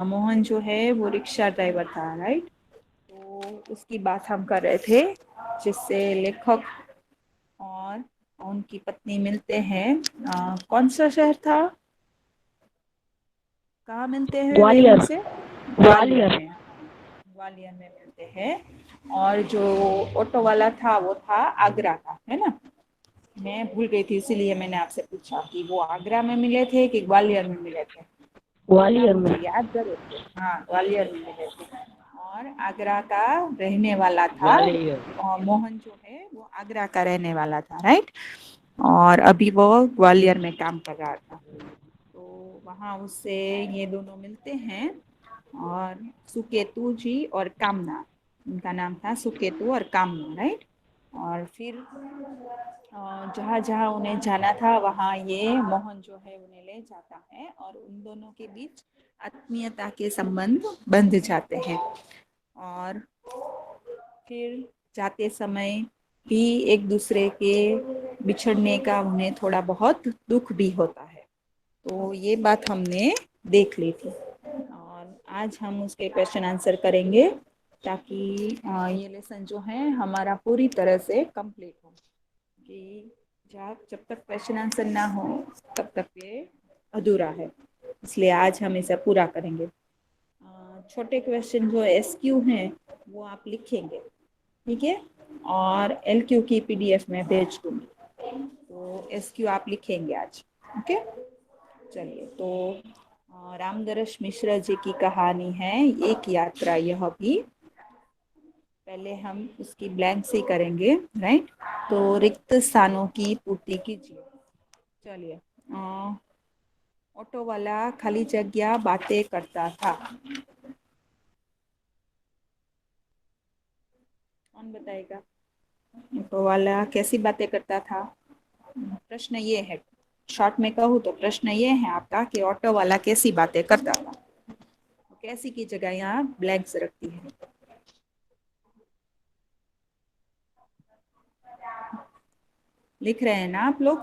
मोहन जो है वो रिक्शा ड्राइवर था, राइट। तो उसकी बात हम कर रहे थे, जिससे लेखक और उनकी पत्नी मिलते हैं। कौन सा शहर था, कहाँ मिलते हैं वे ग्वालियर। उनसे? ग्वालियर ग्वालियर। में। ग्वालियर में मिलते हैं। और जो ऑटो वाला था वो था आगरा का, है ना। मैं भूल गई थी, इसीलिए मैंने आपसे पूछा कि वो आगरा में मिले थे कि ग्वालियर में मिले थे। बेटा ग्वालियर मुझे में। याद करो। हाँ, ग्वालियर में मिले थे। और आगरा का रहने वाला था। ग्वालियर। और मोहन जो है वो आगरा का रहने वाला था, राइट। और अभी वो ग्वालियर में काम कर रहा था। तो वहाँ उससे ये दोनों मिलते हैं। और सुकेतु जी और कामना, उनका नाम था सुकेतु और कामना, राइट। और फिर जहाँ जहाँ उन्हें जाना था वहाँ ये मोहन जो है उन्हें ले जाता है, और उन दोनों के बीच आत्मीयता के संबंध बंध जाते हैं। और फिर जाते समय भी एक दूसरे के बिछड़ने का उन्हें थोड़ा बहुत दुख भी होता है। तो ये बात हमने देख ली थी, और आज हम उसके क्वेश्चन आंसर करेंगे, ताकि ये लेसन जो है हमारा पूरी तरह से कंप्लीट हो। कि जब तक क्वेश्चन आंसर ना हो तब तक ये अधूरा है, इसलिए आज हम इसे पूरा करेंगे। छोटे क्वेश्चन जो SQ हैं वो आप लिखेंगे, ठीक है। और LQ की PDF में भेज दूंगी, तो SQ आप लिखेंगे आज, ओके। चलिए, तो रामदरस मिश्र जी की कहानी है एक यात्रा यह भी। पहले हम उसकी ब्लैंक से करेंगे, राइट। तो रिक्त स्थानों की पूर्ति कीजिए। चलिए, ऑटो वाला खाली जगह बातें करता था। कौन बताएगा? ऑटो वाला कैसी बातें करता था? प्रश्न ये है, शॉर्ट में कहूँ तो प्रश्न ये है आपका कि ऑटो वाला कैसी बातें करता था। तो कैसी की जगह यहाँ ब्लैंक्स रखती है। लिख रहे हैं ना आप लोग?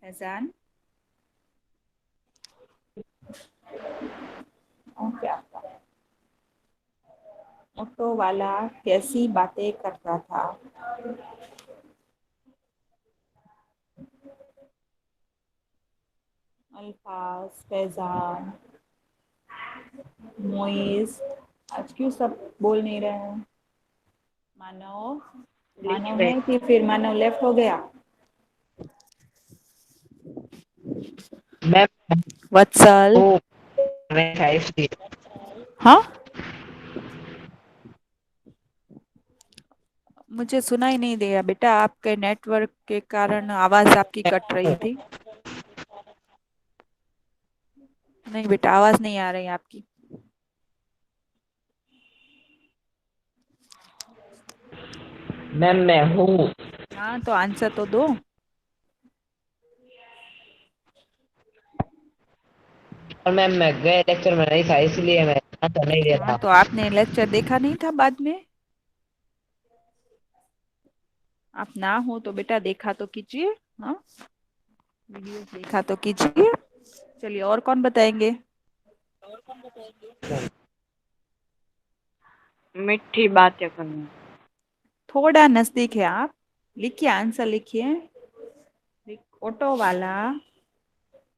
फैजान, ओके। आपका ऑटो वाला कैसी बातें करता था? अल्फाज, फैजान, मोइज, आज क्यों सब बोल नहीं रहे हैं? मानव, लिख मानव रहे। है कि फिर मानव लेफ्ट हो गया? मैम वत्सल। वो था इसलिए। हाँ, मुझे सुना ही नहीं दिया बेटा, आपके नेटवर्क के कारण आवाज आपकी कट रही थी। नहीं बेटा, आवाज नहीं आ रही आपकी। मैम मैं हूँ। हाँ, तो आंसर तो दो। और मैम मैं गए लेक्चर में नहीं था इसलिए मैं आंसर नहीं दे हाँ, रहा। तो आपने लेक्चर देखा नहीं था बाद में? आप ना हो तो बेटा देखा तो कीजिए। हाँ, वीडियो देखा तो कीजिए। चलिए, और कौन बताएंगे? मीठी बातें करना। थोड़ा नजदीक है आप। लिखिए, आंसर लिखिए। ऑटो वाला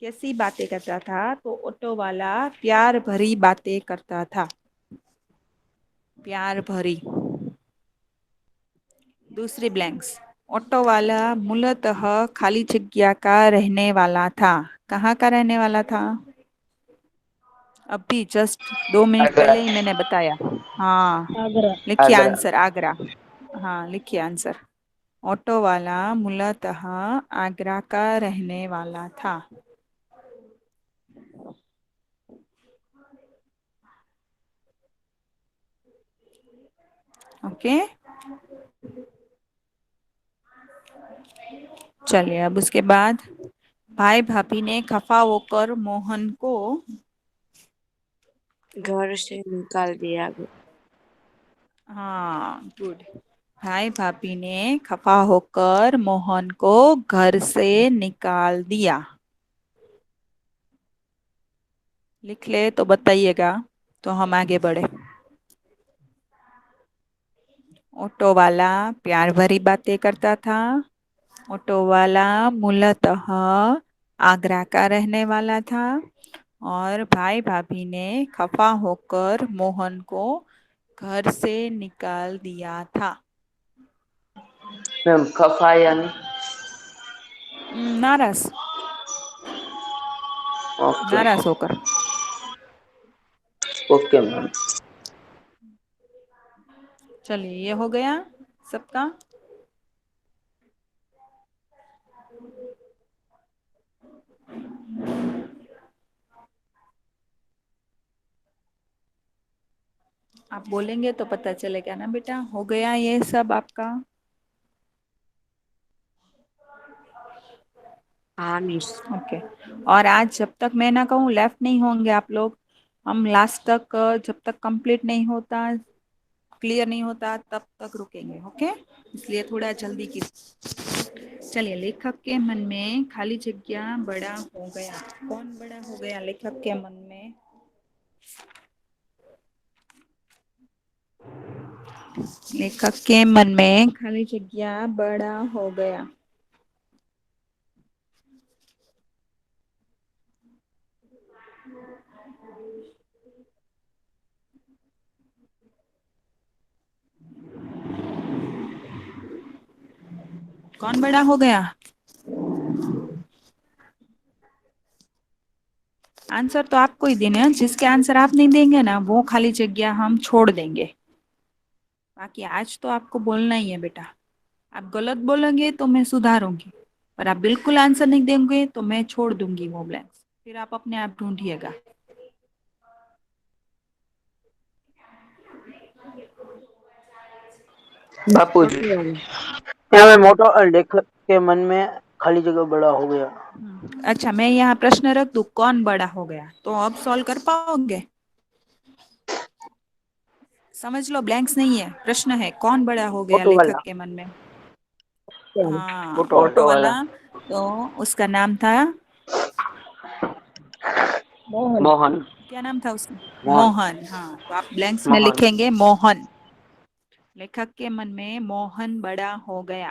कैसी बातें करता था? तो ऑटो वाला प्यार भरी बातें करता था। प्यार भरी। दूसरी ब्लैंक्स। ऑटो वाला मूलतः खाली जगह का रहने वाला था। कहाँ का रहने वाला था? अभी जस्ट 2 मिनट आगरा। पहले ही मैंने बताया। हाँ, आगरा। लिखिए आगरा। आंसर, आगरा। हाँ, लिखिए आंसर। ऑटो वाला मूलतः आगरा का रहने वाला था। ओके। चलिए, अब उसके बाद भाई भाभी ने खफा होकर मोहन को। घर से निकाल दिया गया। हाँ, गुड। भाई भाभी ने खफा होकर मोहन को घर से निकाल दिया। लिख ले तो बताइएगा तो हम आगे बढ़े। ऑटो वाला प्यार भरी बातें करता था। ऑटो वाला मूलतः आगरा का रहने वाला था और भाई भाभी ने खफा होकर मोहन को घर से निकाल दिया था। मैम खफा यानी? नाराज, ओके। नाराज होकर। Okay ma'am. चलिए ये हो गया सबका। आप बोलेंगे तो पता चलेगा ना बेटा, हो गया ये सब आपका। हाँ मिस। ओके। और आज जब तक मैं ना कहूँ लेफ्ट नहीं होंगे आप लोग। हम लास्ट तक जब तक कंप्लीट नहीं होता, क्लियर नहीं होता तब तक रुकेंगे। ओके, इसलिए थोड़ा जल्दी की। चलिए, लेखक के मन में खाली जगह बड़ा हो गया। कौन बड़ा हो गया लेखक के मन में? लेखक के मन में खाली जगह बड़ा हो गया। कौन बड़ा हो गया? आंसर तो आपको ही देना है। जिसके आंसर आप नहीं देंगे ना वो खाली जगह हम छोड़ देंगे। बाकी आज तो आपको बोलना ही है बेटा। आप गलत बोलेंगे तो मैं सुधारूंगी, पर आप बिल्कुल आंसर नहीं देंगे तो मैं छोड़ दूंगी वो ब्लैंक्स। फिर आप अपने आप ढूंढिएगा। बापू जी, ओके मैम। यहाँ में मोटो लेखक के मन में खाली जगह बड़ा हो गया। अच्छा, मैं यहाँ प्रश्न रख दूं, कौन बड़ा हो गया? तो अब सॉल्व कर पाओगे? समझ लो, ब्लैंक्स नहीं है, प्रश्न है कौन बड़ा हो गया ऑटो लेखक वाला। के मन में। मैम। हाँ, ऑटो ऑटो वाला। वाला। तो उसका नाम था, मोहन। मोहन। क्या नाम था उसका? मोहन। मोहन। हाँ, तो आप ब्लैंक्स में मोहन। लिखेंगे मोहन। लेखक के मन में मोहन बड़ा हो गया।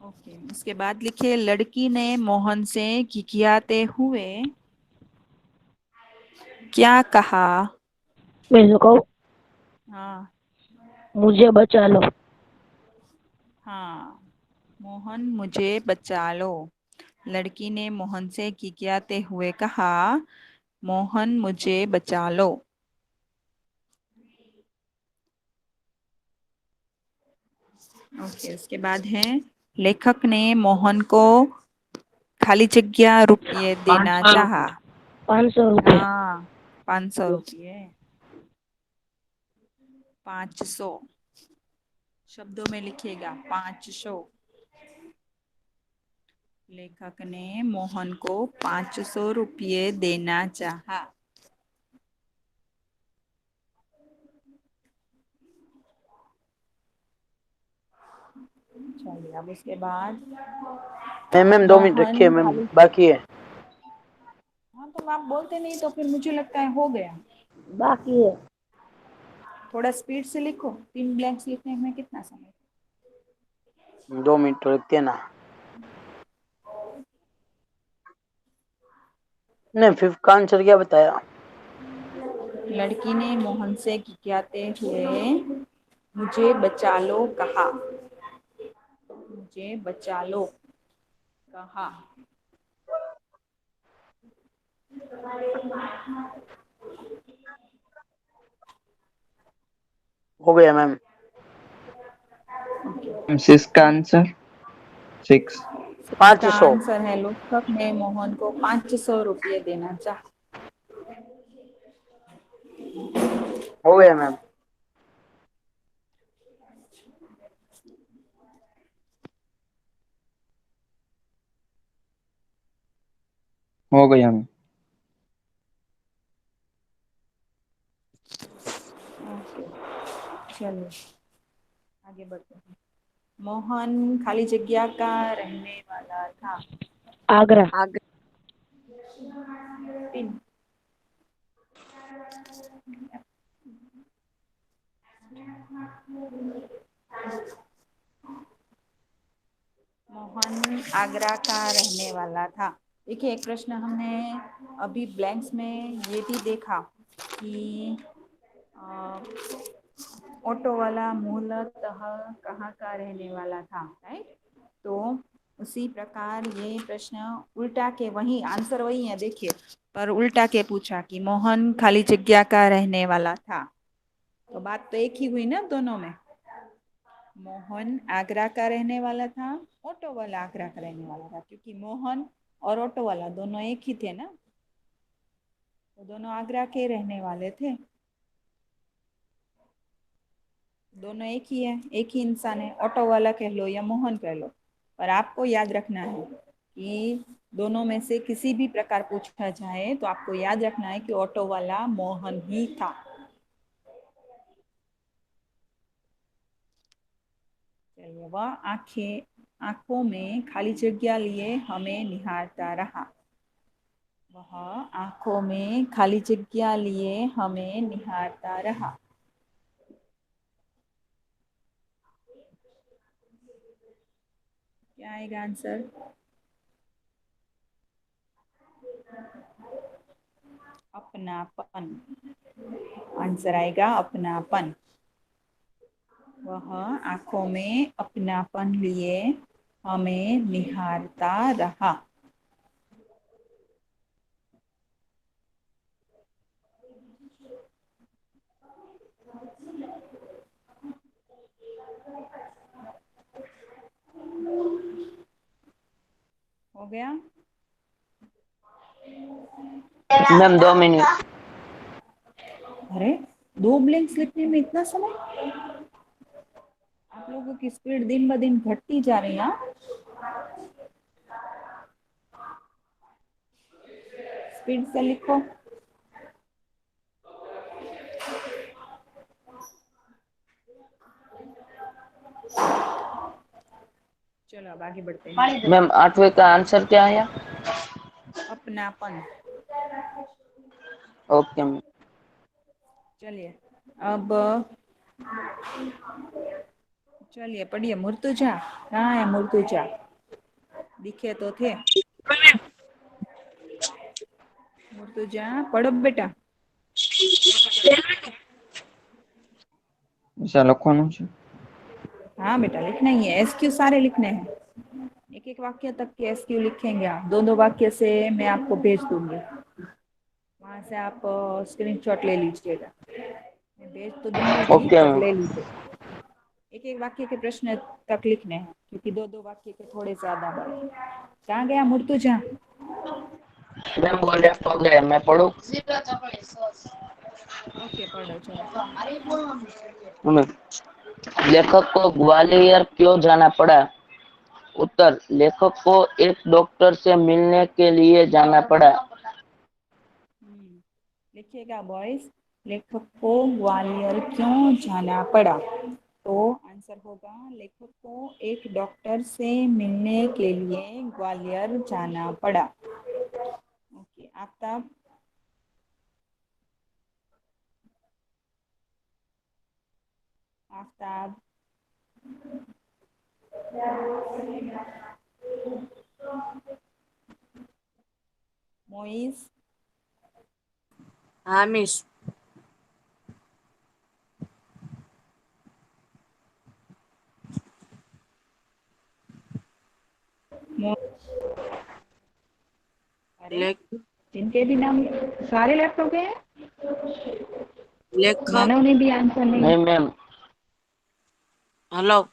ओके, उसके बाद लिखिए, लड़की ने मोहन से खिखियाते हुए क्या कहा? मैं तो कहूँ, हाँ मुझे बचा लो। हाँ, मोहन मुझे बचा लो। लड़की ने मोहन से खिखियाते हुए कहा, मोहन मुझे बचा लो। ओके, उसके बाद है, लेखक ने मोहन को खाली जगह रुपये देना 500 चाहा। रुपये। 500 रुपये। हाँ, 500 रुपये। 500 शब्दों में लिखिएगा, 500। लेखक ने मोहन को 500 रुपये देना चाहा। चलिए, अब उसके बाद मैम 2 मिनट रखिए मोहन मैम, खाली। बाकी है। हाँ, तो आप बोलते नहीं तो फिर मुझे लगता है हो गया। बाकी है। थोड़ा स्पीड से लिखो, 3 ब्लैंक्स लिखने में कितना समय? 2 मिनट तो रखते ना। नहीं, फिफ्थ का आंसर क्या बताया? लड़की ने मोहन से खिखियाते हुए मुझे बचा लो कहा। मुझे बचा लो कहा। हो गया मैम। इसका आंसर 6। इसका 500। आंसर है, लेखक ने मोहन को 500 रुपये देना चाहा। हो गया मैम। हो गया मैं। ओके, चलिए आगे बढ़ते हैं। मोहन खाली जगह का रहने वाला था। आगरा। पिन। मोहन आगरा का रहने वाला था। देखिए एक प्रश्न हमने अभी ब्लैंक्स में ये भी देखा कि ऑटो वाला मूलतः कहाँ का रहने वाला था, राइट। तो उसी प्रकार ये प्रश्न उल्टा के वही आंसर वही है, देखिए, पर उल्टा के पूछा कि मोहन खाली जगह का रहने वाला था। तो बात तो एक ही हुई ना दोनों में। मोहन आगरा का रहने वाला था, ऑटो वाला आगरा का रहने वाला था, क्योंकि मोहन और ऑटो वाला दोनों एक ही थे ना, तो दोनों आगरा के रहने वाले थे। दोनों एक ही है, एक ही इंसान है, ऑटो वाला कह लो या मोहन कह लो। पर आपको याद रखना है कि दोनों में से किसी भी प्रकार पूछा जाए तो आपको याद रखना है कि ऑटो वाला मोहन ही था। चलिए, वह आंखों में खाली जगह लिए हमें निहारता रहा। वह आंखों में खाली जगह लिए हमें निहारता रहा। क्या आएगा आंसर? अपनापन। आंसर आएगा अपनापन। वह आंखों में अपनापन लिए हमें निहारता रहा। हो गया? Ma'am 2 minute. अरे, 2 ब्लैंक्स लिखने में इतना समय? आप लोगों की स्पीड दिन ब दिन घटती जा रही है। स्पीड से लिखो। चलो अब आगे बढ़ते हैं। मैम 8वें का आंसर क्या आया? अपनापन। Okay ma'am. चलिए अब चलिए पढ़िए। मुर्तुजा कहाँ है? मुर्तुजा दिखे तो थे। मुर्तुजा पढ़ो बेटा। ऐसा લખવાનું છે। हाँ बेटा लिखना ही है, एसक्यू सारे लिखने हैं। एक एक वाक्य तक के एसक्यू लिखेंगे आप। दो दो वाक्य से मैं आपको भेज दूंगी, वहां से आप स्क्रीनशॉट ले लीजिएगा। मैं भेज तो दूंगी ही, ओके पर मैम। ले लीजिए। एक एक वाक्य के प्रश्न तक लिखने हैं, क्योंकि दो दो वाक्य के थोड़े ज्यादा बड़े। कहाँ गया मुर्तुजा? मैम वो लेफ्ट हो गया, मैं पढ़ूं? ओके पढ़ो चलो। मैम, लेखक को ग्वालियर क्यों जाना पड़ा? उत्तर, लेखक को एक डॉक्टर से मिलने के लिए जाना पड़ा। लिखिएगा बॉयज। लेखक को ग्वालियर क्यों जाना पड़ा? तो आंसर होगा लेखक को एक डॉक्टर से मिलने के लिए ग्वालियर जाना पड़ा। ओके आफ्ताब। आफ्ताब। मोइस। हाँ मिस। मो अरे, लेख जिनके भी नाम सारे लेफ्ट हो गए हैं। लेखक। मानव ने भी आंसर नहीं। नहीं मैम। हेलो।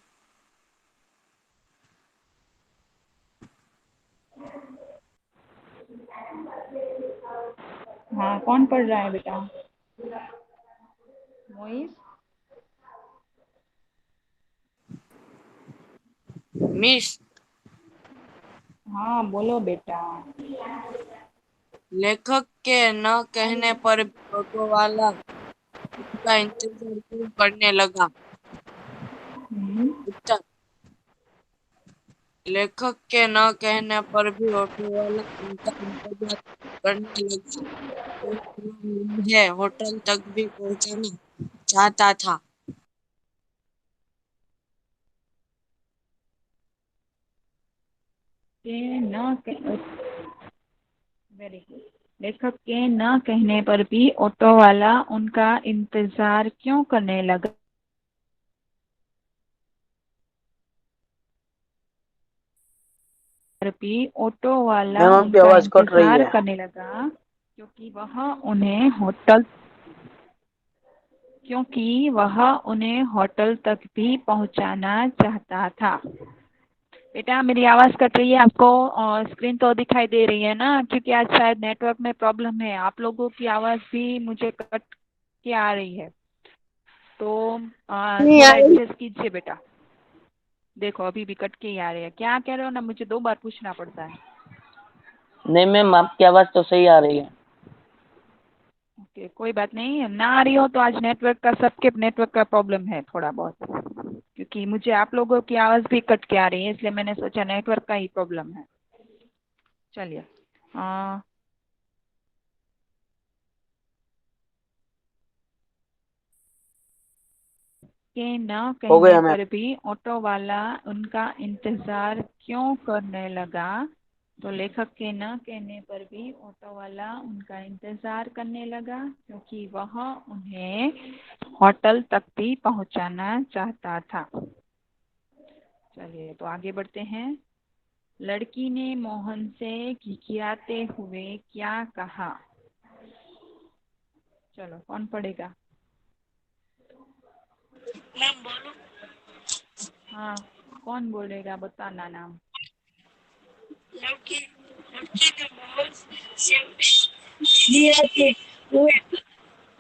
हाँ कौन पढ़ रहा है बेटा? मोइस। मिस, हाँ बोलो बेटा। लेखक के न कहने पर भी ऑटो वाला उनका इंतजार क्यों करने लगा? हम्म, उत्तर, लेखक के न कहने पर भी ऑटो वाला उनका इंतजार करने लगा। वो मुझे होटल तक भी पहुंचाना चाहता था। के न वेरी गुड। लेखक के न कहने पर भी ऑटो वाला उनका इंतजार क्यों करने लगा? पर भी ऑटो वाला मैम आपकी उनका आवाज कट रही इंतजार है। करने लगा क्योंकि वह उन्हें होटल तक भी पहुंचाना चाहता था। बेटा मेरी आवाज कट रही है आपको? और स्क्रीन तो दिखाई दे रही है ना? क्योंकि आज शायद नेटवर्क में प्रॉब्लम है, आप लोगों की आवाज भी मुझे कट के आ रही है, तो थोड़ा एडजस्ट कीजिए बेटा। देखो अभी भी कट के ही आ रही है। क्या कह रहे हो ना, मुझे 2 बार पूछना पड़ता है। नहीं मैम आपकी आवाज तो सही आ रही है। ओके कोई बात नहीं, ना आ रही हो तो आज नेटवर्क का, सबके नेटवर्क का प्रॉब्लम है थोड़ा बहुत, क्योंकि मुझे आप लोगों की आवाज़ भी कट के आ रही है, इसलिए मैंने सोचा नेटवर्क का ही प्रॉब्लम है। चलिए के न हो कहने गया मैम। पर भी ऑटो वाला उनका इंतजार क्यों करने लगा? तो लेखक के न कहने पर भी ऑटो वाला उनका इंतजार करने लगा क्योंकि वह उन्हें होटल तक भी पहुंचाना चाहता था। चलिए तो आगे बढ़ते हैं। लड़की ने मोहन से खिखियाते हुए क्या कहा? चलो कौन पढ़ेगा? मैम बोलो। हाँ कौन बोलेगा, बताना नाम। लड़की लड़की ने मोहन से खिलाते हुए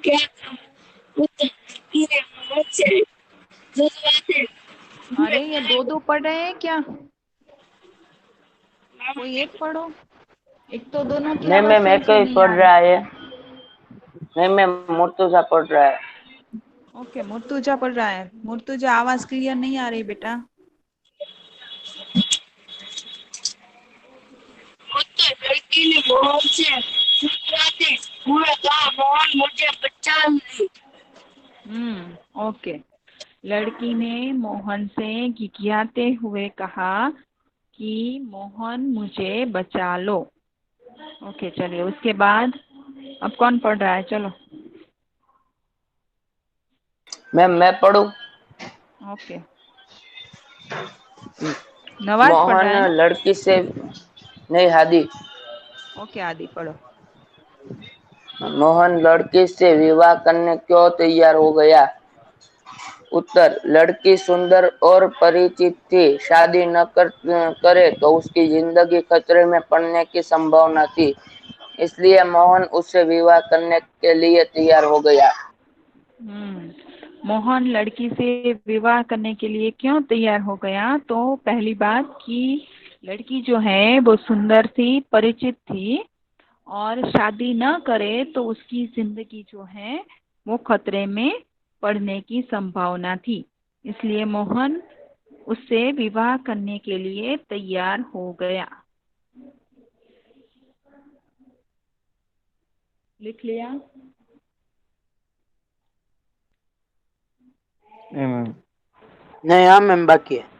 क्या कहा? उस लड़की ने मोहन से खिलाते हुए अरे ये कहा, 2 पढ़ रहे हैं क्या? कोई एक पढ़ो, एक तो दोनों की नहीं आवाज मैम सही एक से ही नहीं पढ़ आ रही। रहा है। नहीं मैम मुर्तुजा पढ़ रहा है। ओके मुर्तुजा पढ़ रहा है। मुर्तुजा आवाज क्लियर नहीं आ रही बेटा। उस लड़की ने मोहन से खिलाते हुए कहा, मोहन मुझे बचा ले। ओके। लड़की ने मोहन से खिखियाते हुए कहा कि मोहन मुझे बचा लो। ओके चलिए उसके बाद अब कौन पढ़ रहा है? चलो मैम मैं पढ़ूं? ओके नवाज पढ़ मोहन रहा है ना? लड़की से नहीं हादी। ओके आदि पढ़ो। मोहन लड़की से विवाह करने क्यों तैयार हो गया? उत्तर लड़की सुंदर और परिचित थी, शादी न करे तो उसकी जिंदगी खतरे में पड़ने की संभावना थी, इसलिए मोहन उससे विवाह करने के लिए तैयार हो गया। मोहन लड़की से विवाह करने के लिए क्यों तैयार हो गया? तो पहली बात कि लड़की जो है वो सुंदर थी, परिचित थी, और शादी न करे तो उसकी जिंदगी जो है वो खतरे में पड़ने की संभावना थी, इसलिए मोहन उससे विवाह करने के लिए तैयार हो गया। लिख लिया? नहीं मैम। नहीं हाँ मैम बाकी है।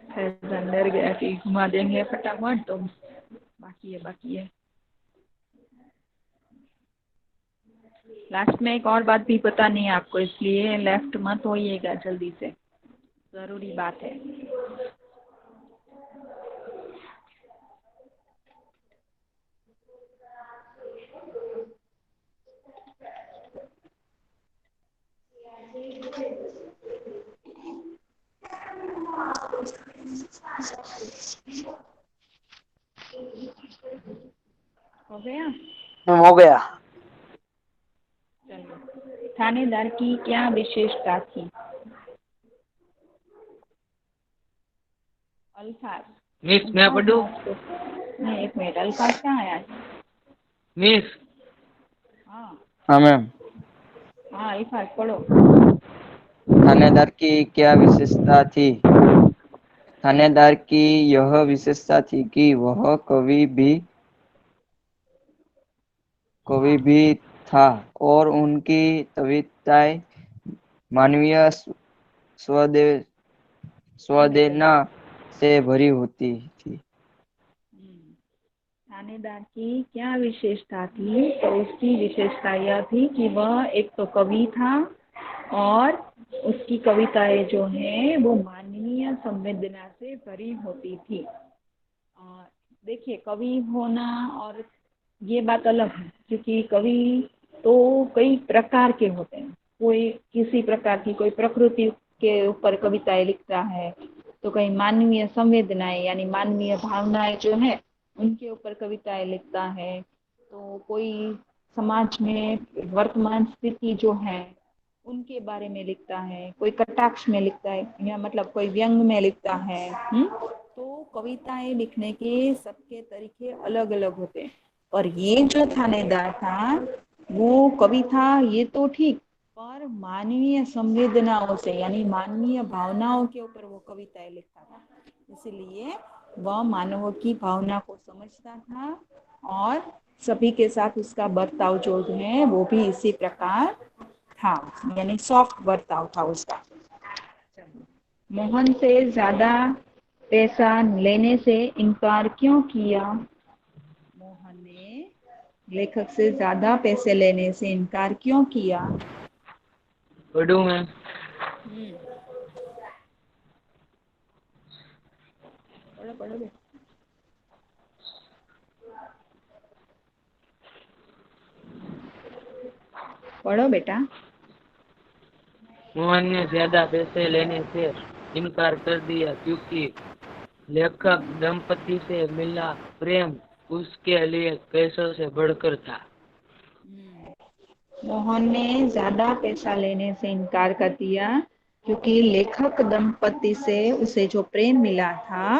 फैजान डर गया कि घुमा देंगे फटाफट, तो बाकी है बाकी है। लास्ट में एक और बात भी पता नहीं है आपको, इसलिए लेफ्ट मत होइएगा जल्दी से, जरूरी बात है। हो गया? मैम हो गया। चलिए थानेदार की क्या विशेषता थी? अल्फाज। मिस मैं पढ़ूं? नहीं एक मिनट, अल्फाज कहाँ है आज? मिस हाँ हाँ मैम। हाँ इफात पढ़ो। थानेदार की क्या विशेषता थी? थानेदार की यह विशेषता थी कि वह कवि भी था और उनकी कविताएं मानवीय स्वदे स्वदेना से भरी होती थी। थानेदार की क्या विशेषता थी? तो उसकी विशेषता यह थी कि वह एक तो कवि था और उसकी कविताएं जो हैं वो मानवीय संवेदना से भरी होती थी। और देखिए कवि होना और ये बात अलग है, क्योंकि कवि तो कई प्रकार के होते हैं। कोई किसी प्रकार की कोई प्रकृति के ऊपर कविताएं लिखता है, तो कहीं मानवीय संवेदनाएं यानी मानवीय भावनाएं जो है उनके ऊपर कविताएं लिखता है। तो कोई समाज में वर्तमान स्थिति जो है उनके बारे में लिखता है, कोई कटाक्ष में लिखता है या मतलब कोई व्यंग में लिखता है। तो कविताएं लिखने के सबके तरीके अलग अलग होते हैं। और ये जो थानेदार था वो कवि था ये तो ठीक, पर मानवीय संवेदनाओं से यानी मानवीय भावनाओं के ऊपर वो कविताएं लिखता था। इसलिए वह मानवों की भावना को समझता था और सभी के साथ उसका बर्ताव जो है वो भी इसी प्रकार था, यानी सॉफ्ट बर्ताव था उसका। मोहन से ज्यादा पैसा लेने से इनकार क्यों किया? मोहन ने लेखक से ज्यादा पैसे लेने से इनकार क्यों किया? पढ़ू मैम। पढ़ो पढ़ो बेटा। पढ़ो बेटा। मोहन ने ज्यादा पैसे लेने से इनकार कर दिया क्योंकि लेखक दंपति से मिला प्रेम उसके लिए पैसों से बढ़कर था। मोहन ने ज्यादा पैसा लेने से इनकार कर दिया क्योंकि लेखक दंपति से उसे जो प्रेम मिला था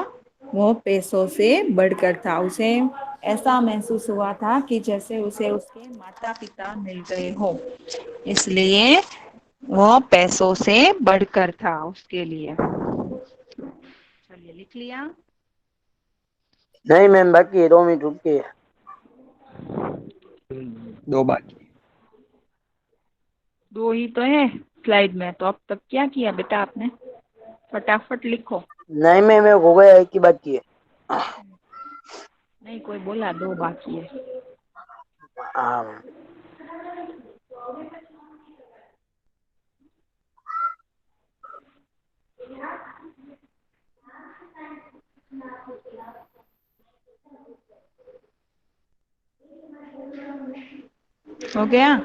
वो पैसों से बढ़कर था। उसे ऐसा महसूस हुआ था कि जैसे उसे उसके माता पिता मिल गए हो, इसलिए वो पैसों से बढ़कर था उसके लिए। चलिए लिख लिया। नहीं मैम बाकी है, 2 मिनट रुकिए। 2 बाकी। 2 ही तो है स्लाइड में, तो अब तक क्या किया बेटा आपने? फटाफट लिखो। नहीं मैम हो गया, एक ही बाकी है। नहीं कोई बोला 2 बाकी है। हाँ मैम। हो गया?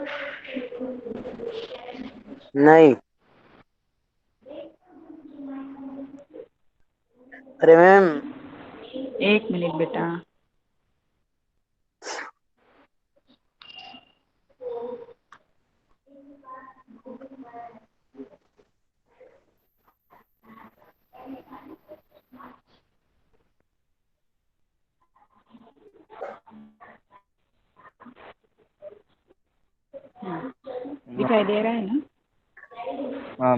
नहीं अरे मैम 1 मिनट बेटा। दिखाई दे रहा है ना? हाँ।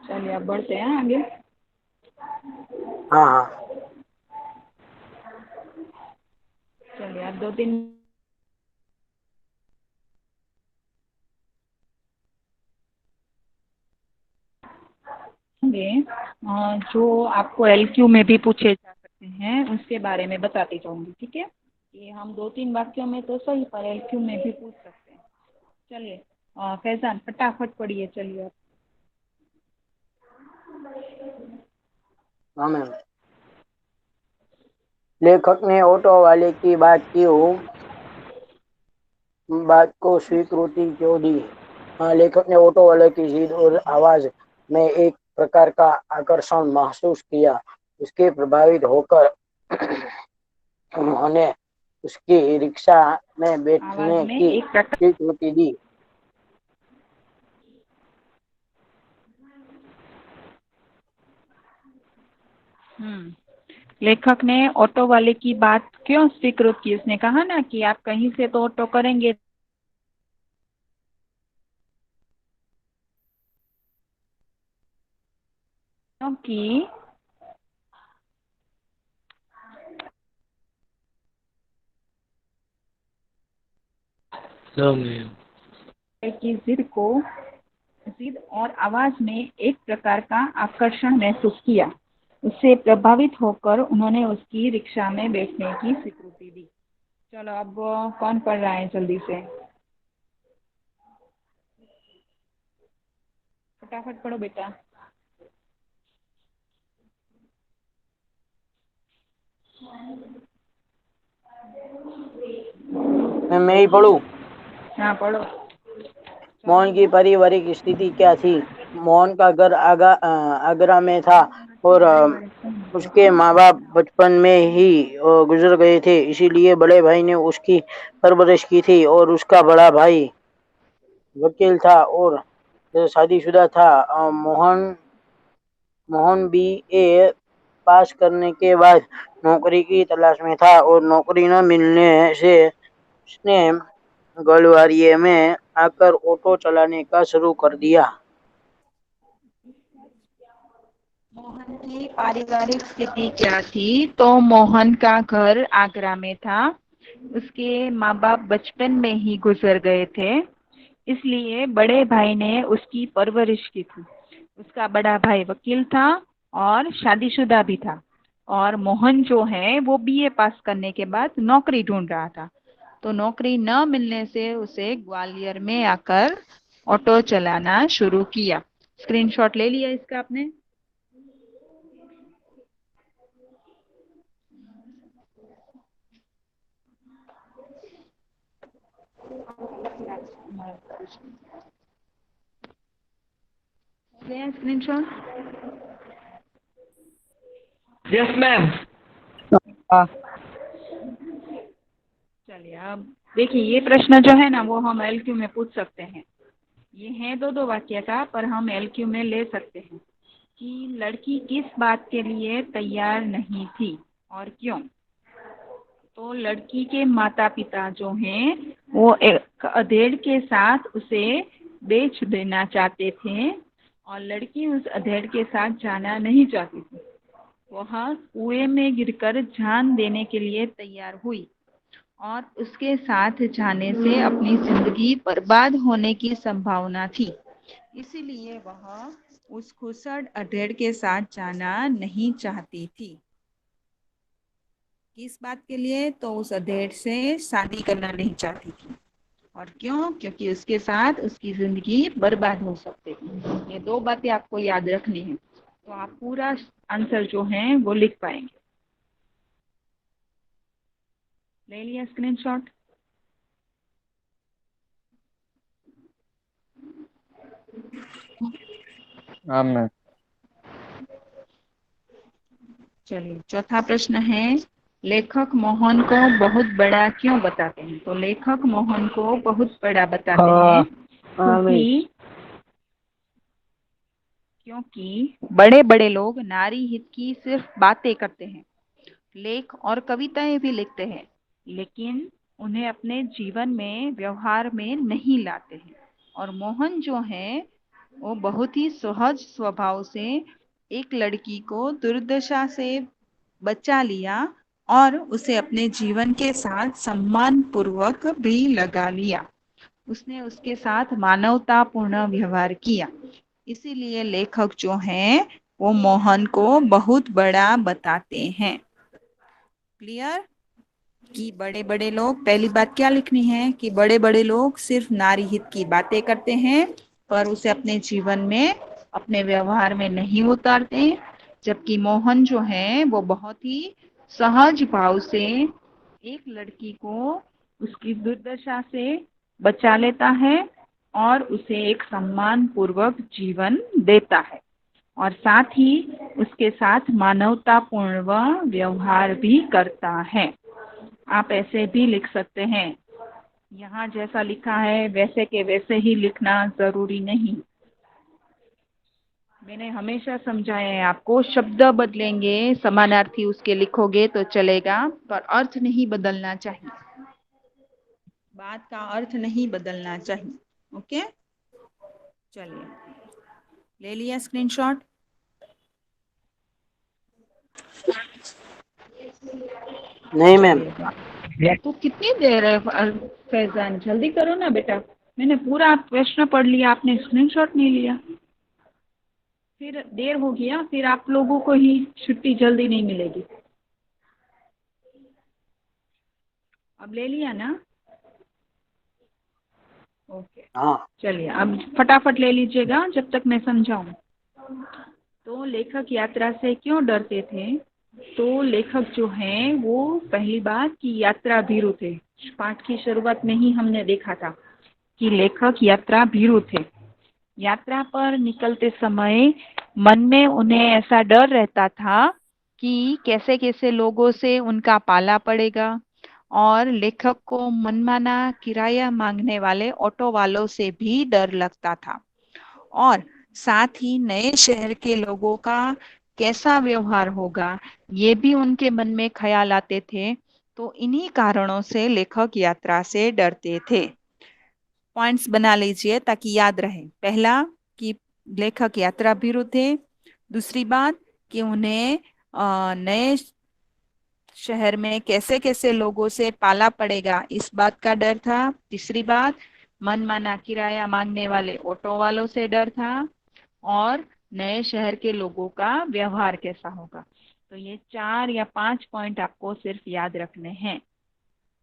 चलिए अब बढ़ते हैं आगे। हाँ हाँ चलिए अब 2-3 जो आपको LQ में भी पूछे जा सकते हैं उसके बारे में बताती जाऊंगी, ठीक है? कि हम 2-3 वाक्यों में तो सही, पर LQ में भी पूछ सकते हैं। चलिए फैजान फटाफट पढ़िए। चलिए अब। हाँ मैम। लेखक ने ऑटो वाले की बात को स्वीकृति क्यों दी? हाँ, लेखक ने ऑटो वाले की जिद और आवाज में एक प्रकार का आकर्षण महसूस किया। उसके प्रभावित होकर उन्होंने उसकी रिक्शा में आवाज बैठने में की एक प्रकार स्वीकृति दी। लेखक ने ऑटो वाले की बात क्यों स्वीकृत की? उसने कहा ना कि आप कहीं से तो ऑटो करेंगे, क्योंकि लो मैम। की जिद और आवाज में एक प्रकार का आकर्षण महसूस किया। उससे प्रभावित होकर उन्होंने उसकी रिक्शा में बैठने की स्वीकृति दी। चलो अब कौन पढ़ रहा है जल्दी से? फटाफट पढ़ो बेटा। मैं ही पढ़ूं? हाँ पढ़ो। मोहन की पारिवारिक स्थिति क्या थी? मोहन का घर आगरा में था और उसके माँ बाप बचपन में ही गुजर गए थे, इसीलिए बड़े भाई ने उसकी परवरिश की थी। और उसका बड़ा भाई वकील था और शादीशुदा था। मोहन BA पास करने के बाद नौकरी की तलाश में था और नौकरी न मिलने से उसने गलवारिये में आकर ऑटो चलाने का शुरू कर दिया। मोहन की पारिवारिक स्थिति क्या थी? तो मोहन का घर आगरा में था। उसके माँ बाप बचपन में ही गुजर गए थे, इसलिए बड़े भाई ने उसकी परवरिश की थी। उसका बड़ा भाई वकील था और शादीशुदा भी था। और मोहन जो है वो BA पास करने के बाद नौकरी ढूंढ रहा था। तो नौकरी न मिलने से उसे ग्वालियर में आकर ऑटो चलाना शुरू किया। स्क्रीनशॉट ले लिया इसका आपने? स्क्रीनशॉट? Yes ma'am. चलिए अब देखिए, ये प्रश्न जो है ना वो हम LQ में पूछ सकते हैं। ये है दो वाक्य का, पर हम LQ में ले सकते हैं कि लड़की किस बात के लिए तैयार नहीं थी और क्यों। तो लड़की के माता पिता जो हैं वो एक अधेड़ के साथ उसे बेच देना चाहते थे और लड़की उस अधेड़ के साथ जाना नहीं चाहती थी। वह कुएं में गिरकर जान देने के लिए तैयार हुई और उसके साथ जाने से अपनी जिंदगी बर्बाद होने की संभावना थी, इसीलिए वह उस खुसड़ अधेड़ के साथ जाना नहीं चाहती थी। किस बात के लिए? तो उस अधेड़ से शादी करना नहीं चाहती थी। और क्यों? क्योंकि उसके साथ उसकी जिंदगी बर्बाद हो सकती थी। ये दो बातें आपको याद रखनी है, तो आप पूरा आंसर जो है वो लिख पाएंगे। ले लिया स्क्रीनशॉट? हाँ मैम। चलिए चौथा प्रश्न है, लेखक मोहन को बहुत बड़ा क्यों बताते हैं? तो लेखक मोहन को बहुत बड़ा बताते हैं क्योंकि बड़े बड़े लोग नारी हित की सिर्फ बातें करते हैं, लेख और कविताएं भी लिखते हैं, लेकिन उन्हें अपने जीवन में व्यवहार में नहीं लाते हैं। और मोहन जो है वो बहुत ही सहज स्वभाव से एक लड़की को दुर्दशा से बचा लिया और उसे अपने जीवन के साथ सम्मान पूर्वक भी लगा लिया। उसने उसके साथ मानवतापूर्ण व्यवहार किया, इसीलिए लेखक जो हैं वो मोहन को बहुत बड़ा बताते हैं। क्लियर? कि बड़े बड़े लोग, पहली बात क्या लिखनी है कि बड़े बड़े लोग सिर्फ नारी हित की बातें करते हैं पर उसे अपने जीवन में अपने व्यवहार में नहीं उतारते, जबकि मोहन जो है वो बहुत ही सहज भाव से एक लड़की को उसकी दुर्दशा से बचा लेता है और उसे एक सम्मान पूर्वक जीवन देता है और साथ ही उसके साथ मानवतापूर्ण व्यवहार भी करता है। आप ऐसे भी लिख सकते हैं। यहाँ जैसा लिखा है वैसे के वैसे ही लिखना जरूरी नहीं। मैंने हमेशा समझाया है आपको, शब्द बदलेंगे, समानार्थी उसके लिखोगे तो चलेगा, पर अर्थ नहीं बदलना चाहिए, बात का अर्थ नहीं बदलना चाहिए। ओके, चलिए, ले लिया स्क्रीनशॉट? नहीं मैम। चलिए, तो कितनी देर है फैजान, जल्दी करो ना बेटा। मैंने पूरा प्रश्न पढ़ लिया, आपने स्क्रीनशॉट नहीं लिया। फिर देर हो गया, फिर आप लोगों को ही छुट्टी जल्दी नहीं मिलेगी। अब ले लिया ना? ओके, हाँ। चलिए अब फटाफट ले लीजिएगा जब तक मैं समझाऊं। तो लेखक यात्रा से क्यों डरते थे? तो लेखक जो हैं वो पहली बात कि यात्रा भीरु थे। पाठ की शुरुआत में ही हमने देखा था कि लेखक यात्रा भीरु थे। यात्रा पर निकलते समय मन में उन्हें ऐसा डर रहता था कि कैसे कैसे लोगों से उनका पाला पड़ेगा, और लेखक को मनमाना किराया मांगने वाले ऑटो वालों से भी डर लगता था, और साथ ही नए शहर के लोगों का कैसा व्यवहार होगा ये भी उनके मन में ख्याल आते थे। तो इन्हीं कारणों से लेखक यात्रा से डरते थे। पॉइंट्स बना लीजिए ताकि याद रहे। पहला कि लेखक यात्रा भीरु थे। दूसरी बात कि उन्हें नए शहर में कैसे कैसे लोगों से पाला पड़ेगा इस बात का डर था। तीसरी बात, मनमाना किराया मांगने वाले ऑटो वालों से डर था। और नए शहर के लोगों का व्यवहार कैसा होगा। तो ये 4 या 5 पॉइंट आपको सिर्फ याद रखने हैं।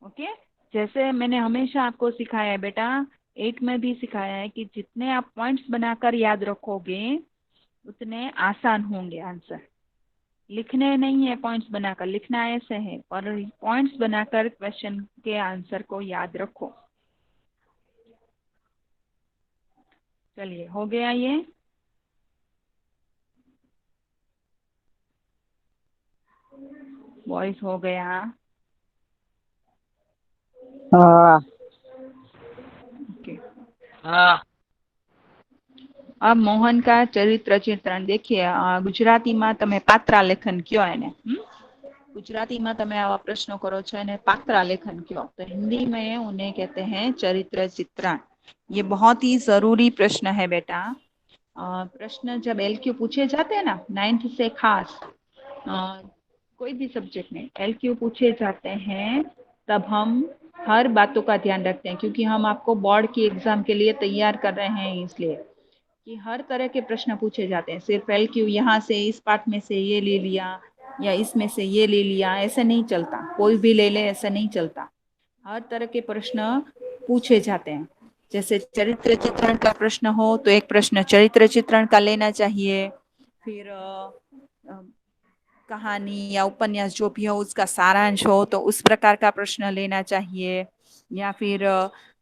ओके, जैसे मैंने हमेशा आपको सिखाया है बेटा, 8 में भी सिखाया है कि जितने आप पॉइंट्स बनाकर याद रखोगे उतने आसान होंगे आंसर। लिखने नहीं है, पॉइंट्स बनाकर लिखना ऐसे है, और पॉइंट्स बनाकर क्वेश्चन के आंसर को याद रखो। चलिए, हो गया ये? वॉइस हो गया? हाँ। ओके, हाँ। अब मोहन का चरित्र चित्रण देखिए। ગુજરાતીમાં તમે પાત્રાલેખન કયો એને? गुजरातीમાં તમે આવા પ્રશ્નો કરો છો એને પાત્રાલેખન કયો, तो हिंदी में उन्हें कहते हैं चरित्र चित्रण। ये बहुत ही जरूरी प्रश्न है बेटा। प्रश्न जब एलक्यू पूछे जाते हैं ना 9th से खास, कोई भी सब्जेक्ट में एलक्यू पूछे जाते हैं, तब हम हर बातों का ध्यान रखते हैं, क्योंकि हम आपको बोर्ड की एग्जाम के लिए तैयार कर रहे हैं, इसलिए कि हर तरह के प्रश्न पूछे जाते हैं। सिर्फ एलक्यू यहाँ से इस पार्ट में से ये ले लिया या इसमें से ये ले लिया ऐसे नहीं चलता, कोई भी ले ले ऐसा नहीं चलता। हर तरह के प्रश्न पूछे जाते हैं। जैसे चरित्र चित्रण का प्रश्न हो तो एक प्रश्न चरित्र चित्रण का लेना चाहिए। फिर कहानी या उपन्यास जो भी हो उसका सारांश हो तो उस प्रकार का प्रश्न लेना चाहिए। या फिर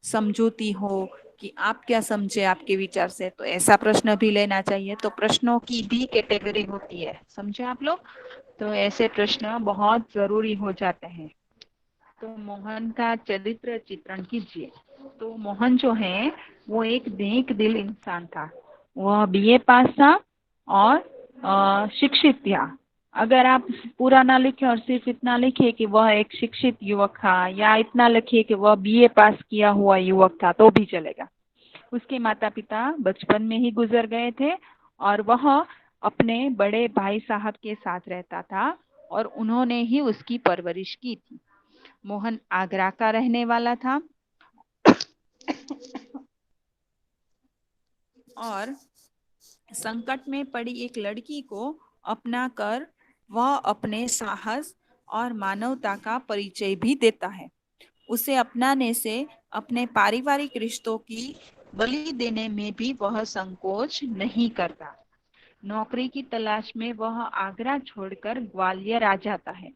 समझौती हो कि आप क्या समझे आपके विचार से, तो ऐसा प्रश्न भी लेना चाहिए। तो प्रश्नों की भी कैटेगरी होती है, समझे आप लोग? तो ऐसे प्रश्न बहुत जरूरी हो जाते हैं। तो मोहन का चरित्र चित्रण कीजिए। तो मोहन जो है वो एक नेक दिल इंसान था। वह बीए पास था और शिक्षित था। अगर आप पूरा ना लिखे और सिर्फ इतना लिखे कि वह एक शिक्षित युवक था, या इतना लिखिए कि वह बीए पास किया हुआ युवक था, तो भी चलेगा। उसके माता पिता बचपन में ही गुजर गए थे और वह अपने बड़े भाई साहब के साथ रहता था और उन्होंने ही उसकी परवरिश की थी। मोहन आगरा का रहने वाला था और संकट में पड़ी एक लड़की को अपना कर वह अपने साहस और मानवता का परिचय भी देता है। उसे अपनाने से अपने पारिवारिक रिश्तों की बलि देने में भी वह संकोच नहीं करता। नौकरी की तलाश में वह आगरा छोड़कर ग्वालियर आ जाता है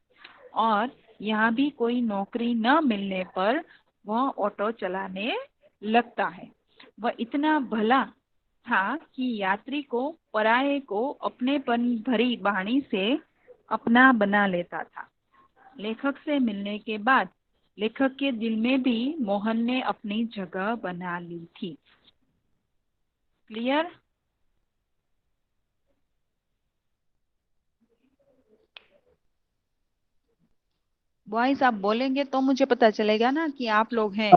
और यहाँ भी कोई नौकरी न मिलने पर वह ऑटो चलाने लगता है। वह इतना भला था कि यात्री को, पराये को अपनेपन भरी वाणी से अपना बना लेता था। लेखक से मिलने के बाद लेखक के दिल में भी मोहन ने अपनी जगह बना ली थी। क्लियर? बॉयज आप बोलेंगे तो मुझे पता चलेगा ना कि आप लोग हैं,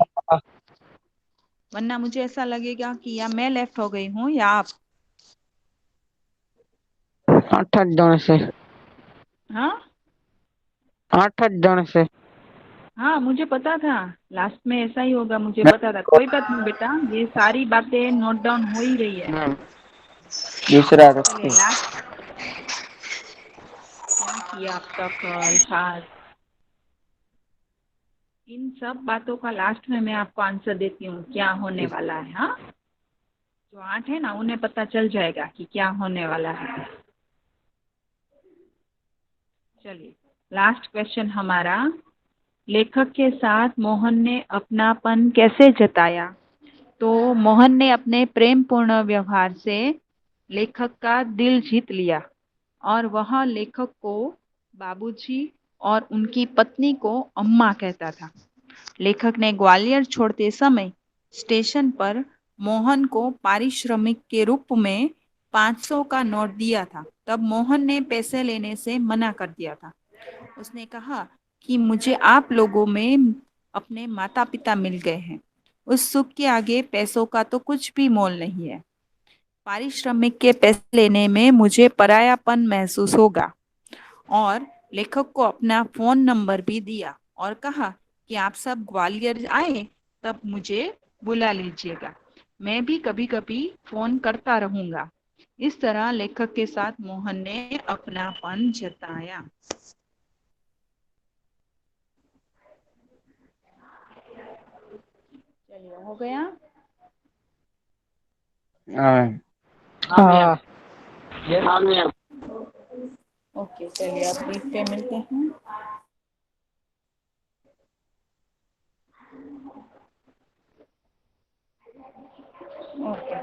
वरना मुझे ऐसा लगेगा कि या मैं लेफ्ट हो गई हूँ या आप। 8 जन से। हाँ 8 जन से। हाँ, मुझे पता था लास्ट में ऐसा ही होगा, मुझे पता था। कोई बात नहीं बेटा, ये सारी बातें नोट डाउन हो ही रही है। दूसरा चलिए रखिए। लास्ट क्या किया अब तक खास, इन सब बातों का लास्ट में मैं आपको आंसर देती हूँ क्या होने वाला है। हाँ, जो 8 है ना उन्हें पता चल जाएगा कि क्या होने वाला है। चलिए लास्ट क्वेश्चन हमारा, लेखक के साथ मोहन ने अपनापन कैसे जताया? तो मोहन ने अपने प्रेमपूर्ण व्यवहार से लेखक का दिल जीत लिया और वह लेखक को बाबूजी और उनकी पत्नी को अम्मा कहता था। लेखक ने ग्वालियर छोड़ते समय स्टेशन पर मोहन को पारिश्रमिक के रूप में 500 का नोट दिया था। तब मोहन ने पैसे लेने से मना कर दिया था। उसने कहा कि मुझे आप लोगों में अपने माता पिता मिल गए हैं, उस सुख के आगे पैसों का तो कुछ भी मोल नहीं है। पारिश्रमिक के पैसे लेने में मुझे परायापन महसूस होगा। और लेखक को अपना फोन नंबर भी दिया और कहा कि आप सब ग्वालियर आए तब मुझे बुला लीजिएगा, मैं भी कभी कभी फोन करता रहूंगा। इस तरह लेखक के साथ मोहन ने अपनापन जताया। चलिए हो गया। हाँ हाँ ओके चलिए अब ब्रीफ पे मिलते हैं। ओके